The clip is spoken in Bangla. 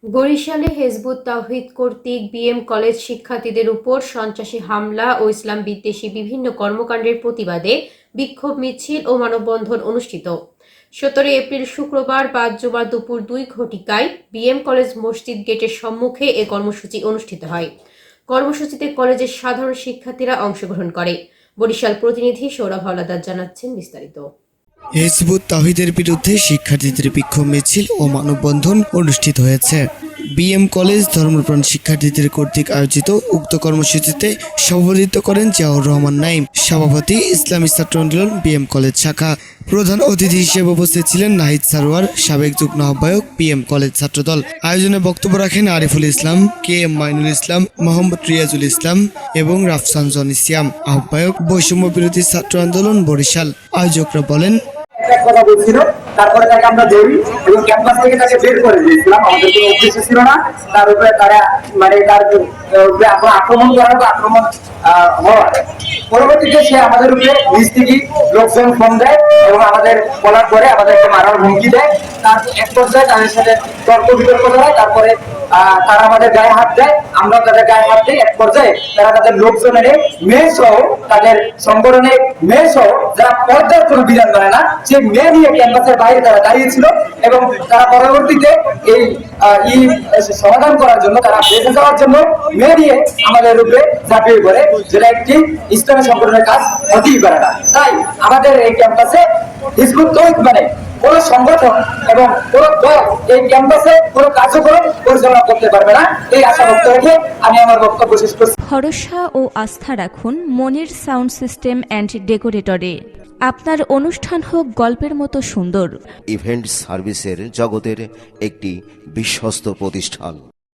বরিশালে হেজবুত তাওহীদ কর্তৃক বিএম কলেজ শিক্ষার্থীদের উপর সন্ত্রাসী হামলা ও ইসলাম বিদ্বেষী বিভিন্ন কর্মকাণ্ডের প্রতিবাদে বিক্ষোভ মিছিল ও মানববন্ধন অনুষ্ঠিত। 17 এপ্রিল শুক্রবার 5 জুমা দুপুর 2 ঘটিকায় বিএম কলেজ মসজিদ গেটের সম্মুখে এ কর্মসূচি অনুষ্ঠিত হয়। কর্মসূচিতে কলেজের সাধারণ শিক্ষার্থীরা অংশগ্রহণ করে। বরিশাল প্রতিনিধি সৌরভ হাওলাদার জানাচ্ছেন বিস্তারিত। হিজবুত তাওহীদের বিরুদ্ধে শিক্ষার্থীদের বিক্ষোভ মিছিল ও মানববন্ধন অনুষ্ঠিত হয়েছে। বিএম কলেজ ধর্মপ্রাণ শিক্ষার্থীদের কর্তৃক আয়োজিত উক্ত কর্মসূচিতে সভাপতিত্ব করেন জিয়াউর রহমান নাঈম, সভাপতি ইসলামী ছাত্র আন্দোলন বিএম কলেজ শাখা। প্রধান অতিথি হিসেবে উপস্থিত ছিলেন নাহিদ সারোয়ার, সাবেক যুগ্ম আহ্বায়ক বিএম কলেজ ছাত্রদল। আয়োজনে বক্তব্য রাখেন আরিফুল ইসলাম, কে এম মাইনুল ইসলাম, মোহাম্মদ রিয়াজুল ইসলাম এবং রাফসানজন ইসলাম, আহ্বায়ক বৈষম্য বিরোধী ছাত্র আন্দোলন বরিশাল। আয়োজকরা বলেন, কথা বলছিল, তারপরে তাকে আমরা ধরি এবং ক্যাম্পাস থেকে তাকে বের করে দিয়েছিলাম। আমাদের কোনো উদ্দেশ্য ছিল না তার উপরে তার উপরে আক্রমণ করার বা আক্রমণ হওয়ার। পরবর্তীতে সে আমাদের উপরে নিজ থেকে লোকজন ফোন দেয় এবং আমাদের বলার পরে আমাদেরকে মারার হুমকি দেয়। তার এক পর্যায়ে তাদের সাথে তর্ক বিতর্ক হয়। তারপরে তারা আমাদের গায়ে হাত দেয়, আমরা তাদের গায়ে হাত দিই। এক পর্যায়ে তারা তাদের লোকজনের মেয়ে সহ, তাদের সংগঠনের মেয়ে সহ, যারা পর্যায়ের কোনো বিধান করে না, সে মেয়ে নিয়ে ক্যাম্পাসের বাইরে তারা দাঁড়িয়েছিল এবং তারা পরবর্তীতে এই সমাধান করার জন্য, তারা বেঁচে যাওয়ার জন্য মেয়ে নিয়ে আমাদের রূপে ঝাঁপিয়ে পড়ে, যেটা একটি ইসলামী সংগঠনের কাজ হতেই পারে না। তাই আমাদের এই ক্যাম্পাসে হিজবুত তাওহীদ মানে কোন সংগঠন এবং কোন দল এই ক্যাম্পাসে কোন কার্যক্রম পরিচালনা করতে পারবে না, এই আশা ব্যক্ত রেখে আমি আমার বক্তব্য শেষ করছি। ভরসা ও আস্থা রাখুন মনির সাউন্ড সিস্টেম অ্যান্ড ডেকোরেটরে। আপনার অনুষ্ঠান হোক গল্পের মতো সুন্দর। ইভেন্ট সার্ভিসের জগতের একটি বিশ্বস্ত প্রতিষ্ঠান।